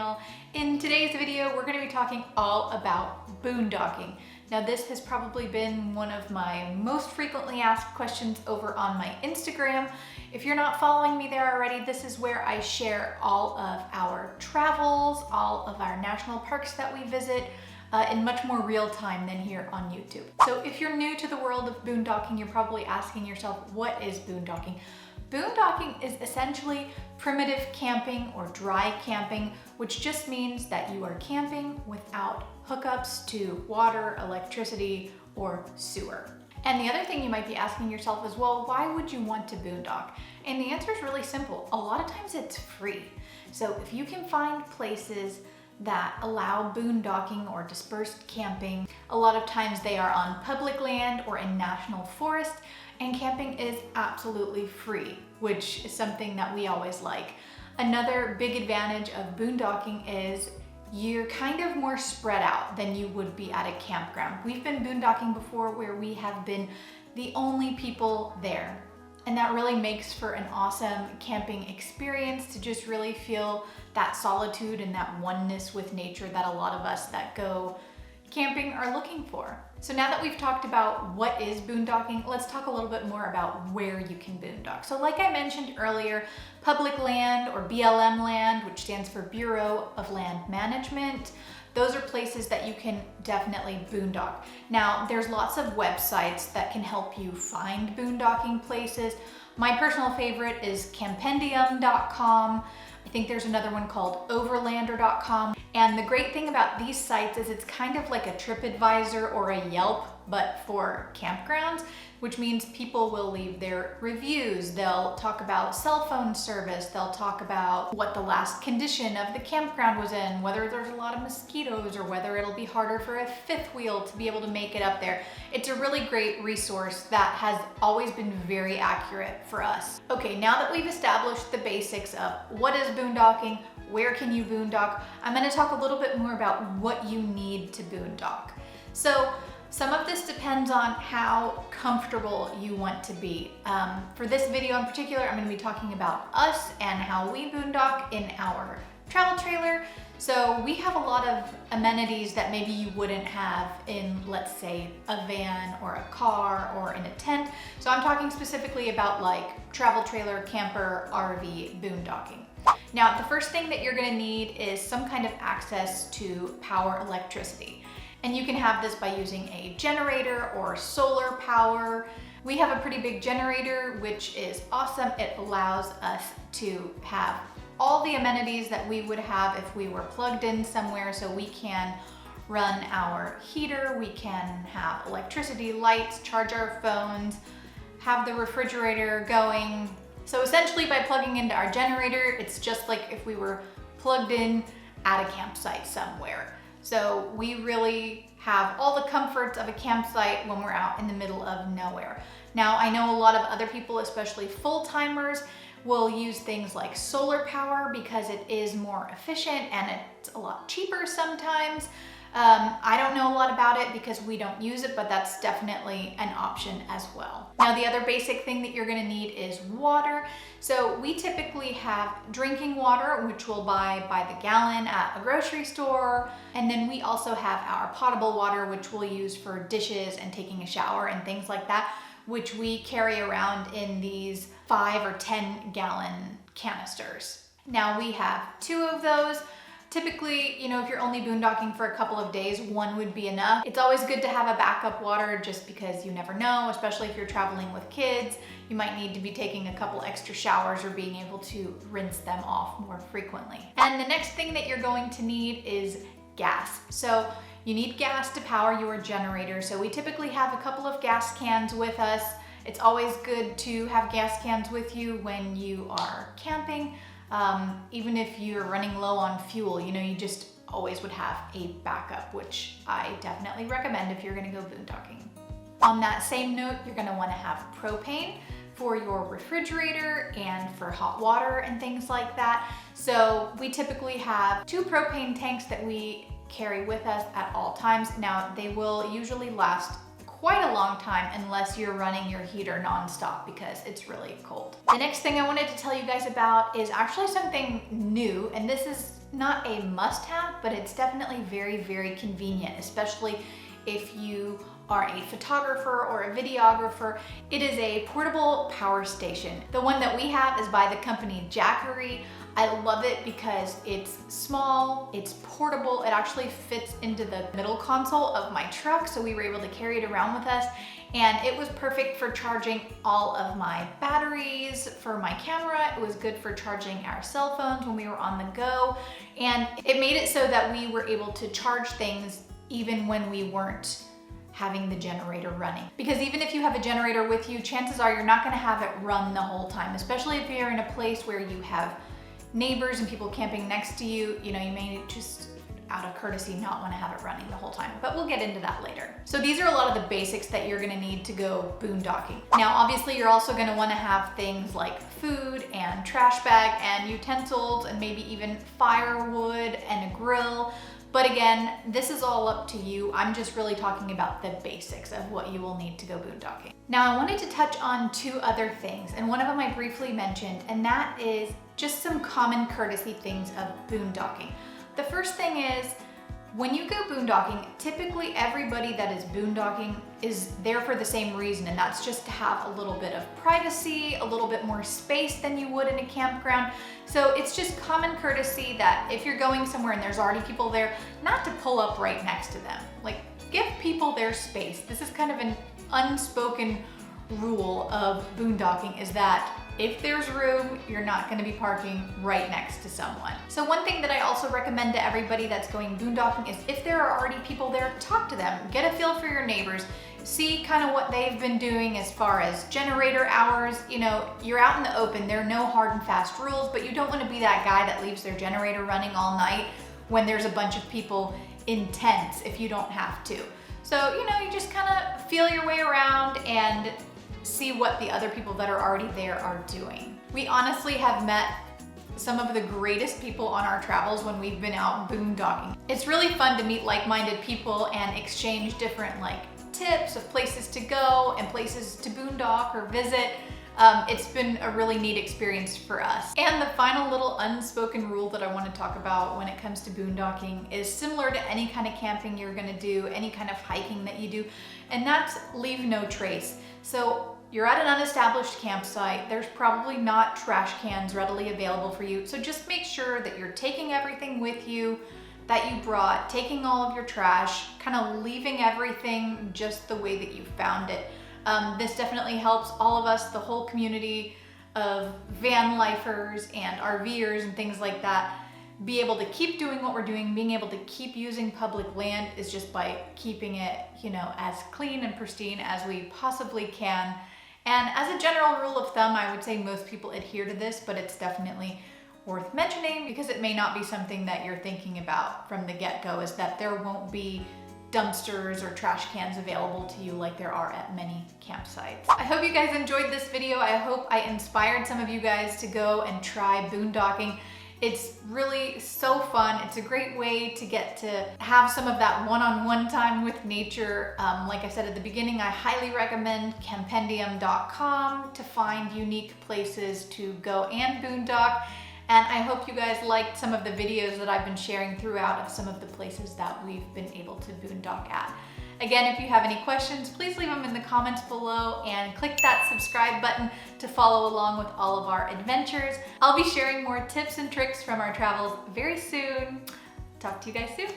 channel. In today's video, we're going to be talking all about boondocking. Now this has probably been one of my most frequently asked questions over on my Instagram. If you're not following me there already, this is where I share all of our travels, all of our national parks that we visit, in much more real time than here on YouTube. So if you're new to the world of boondocking, you're probably asking yourself, what is boondocking? Boondocking is essentially primitive camping or dry camping, which just means that you are camping without hookups to water, electricity, or sewer. And the other thing you might be asking yourself is, well, why would you want to boondock? And the answer is really simple. A lot of times it's free. So if you can find places that allow boondocking or dispersed camping, a lot of times they are on public land or in national forest, and camping is absolutely free, which is something that we always like. Another big advantage of boondocking is you're kind of more spread out than you would be at a campground. We've been boondocking before where we have been the only people there. And that really makes for an awesome camping experience to just really feel that solitude and that oneness with nature that a lot of us that go camping are looking for. So now that we've talked about what is boondocking, let's talk a little bit more about where you can boondock. So like I mentioned earlier, public land or BLM land, which stands for Bureau of Land Management, those are places that you can definitely boondock. Now, there's lots of websites that can help you find boondocking places. My personal favorite is campendium.com. I think there's another one called overlander.com. And the great thing about these sites is it's kind of like a TripAdvisor or a Yelp, but for campgrounds, which means people will leave their reviews. They'll talk about cell phone service. They'll talk about what the last condition of the campground was in, whether there's a lot of mosquitoes or whether it'll be harder for a fifth wheel to be able to make it up there. It's a really great resource that has always been very accurate for us. Okay, now that we've established the basics of what is boondocking, where can you boondock, I'm going to talk a little bit more about what you need to boondock. So some of this depends on how comfortable you want to be. For this video in particular, I'm going to be talking about us and how we boondock in our travel trailer. So we have a lot of amenities that maybe you wouldn't have in, let's say, a van or a car or in a tent. So I'm talking specifically about like travel trailer, camper, RV, boondocking. Now, the first thing that you're going to need is some kind of access to power electricity. And you can have this by using a generator or solar power. We have a pretty big generator, which is awesome. It allows us to have all the amenities that we would have if we were plugged in somewhere. So we can run our heater, we can have electricity, lights, charge our phones, have the refrigerator going. So essentially by plugging into our generator, it's just like if we were plugged in at a campsite somewhere. So we really have all the comforts of a campsite when we're out in the middle of nowhere. Now, I know a lot of other people, especially full-timers, will use things like solar power because it is more efficient and it's a lot cheaper sometimes. I don't know a lot about it because we don't use it, but that's definitely an option as well. Now, the other basic thing that you're gonna need is water. So we typically have drinking water, which we'll buy by the gallon at a grocery store. And then we also have our potable water, which we'll use for dishes and taking a shower and things like that, which we carry around in these 5 or 10 gallon canisters. Now we have 2 of those. Typically, you know, if you're only boondocking for a couple of days, 1 would be enough. It's always good to have a backup water just because you never know, especially if you're traveling with kids. You might need to be taking a couple extra showers or being able to rinse them off more frequently. And the next thing that you're going to need is gas. So you need gas to power your generator. So we typically have a couple of gas cans with us. It's always good to have gas cans with you when you are camping. Even if you're running low on fuel, you know, you just always would have a backup, which I definitely recommend if you're gonna go boondocking. On that same note, you're gonna wanna have propane for your refrigerator and for hot water and things like that. So we typically have 2 propane tanks that we carry with us at all times. Now, they will usually last quite a long time unless you're running your heater nonstop because it's really cold. The next thing I wanted to tell you guys about is actually something new, and this is not a must-have, but it's definitely very, very convenient, especially if you are a photographer or a videographer. It is a portable power station. The one that we have is by the company Jackery. I love it because it's small, it's portable, it actually fits into the middle console of my truck, so we were able to carry it around with us. And it was perfect for charging all of my batteries for my camera. It was good for charging our cell phones when we were on the go. And it made it so that we were able to charge things even when we weren't having the generator running. Because even if you have a generator with you, chances are you're not gonna have it run the whole time, especially if you're in a place where you have neighbors and people camping next to you. You know, you may just out of courtesy not want to have it running the whole time, but we'll get into that later. So these are a lot of the basics that you're gonna need to go boondocking. Now, obviously you're also gonna wanna have things like food and trash bag and utensils and maybe even firewood and a grill. But again, this is all up to you. I'm just really talking about the basics of what you will need to go boondocking. Now, I wanted to touch on two other things, and one of them I briefly mentioned, and that is just some common courtesy things of boondocking. The first thing is, when you go boondocking, typically everybody that is boondocking is there for the same reason, and that's just to have a little bit of privacy, a little bit more space than you would in a campground. So it's just common courtesy that if you're going somewhere and there's already people there, not to pull up right next to them. Like, give people their space. This is kind of an unspoken rule of boondocking, is that if there's room, you're not gonna be parking right next to someone. So one thing that I also recommend to everybody that's going boondocking is if there are already people there, talk to them, get a feel for your neighbors, see kind of what they've been doing as far as generator hours. You know, you're out in the open, there are no hard and fast rules, but you don't wanna be that guy that leaves their generator running all night when there's a bunch of people in tents if you don't have to. So, you know, you just kind of feel your way around and see what the other people that are already there are doing. We honestly have met some of the greatest people on our travels when we've been out boondocking. It's really fun to meet like-minded people and exchange different tips of places to go and places to boondock or visit. It's been a really neat experience for us. And the final little unspoken rule that I want to talk about when it comes to boondocking is similar to any kind of camping you're gonna do, any kind of hiking that you do, and that's leave no trace. So you're at an unestablished campsite, there's probably not trash cans readily available for you, so just make sure that you're taking everything with you that you brought, taking all of your trash, kind of leaving everything just the way that you found it. This definitely helps all of us, the whole community of van lifers and RVers and things like that, be able to keep doing what we're doing. Being able to keep using public land is just by keeping it, you know, as clean and pristine as we possibly can. And as a general rule of thumb, I would say most people adhere to this, but it's definitely worth mentioning because it may not be something that you're thinking about from the get-go, is that there won't be dumpsters or trash cans available to you like there are at many campsites. I hope you guys enjoyed this video. I hope I inspired some of you guys to go and try boondocking. It's really so fun. It's a great way to get to have some of that one-on-one time with nature. Like I said at the beginning, I highly recommend campendium.com to find unique places to go and boondock. And I hope you guys liked some of the videos that I've been sharing throughout of some of the places that we've been able to boondock at. Again, if you have any questions, please leave them in the comments below and click that subscribe button to follow along with all of our adventures. I'll be sharing more tips and tricks from our travels very soon. Talk to you guys soon.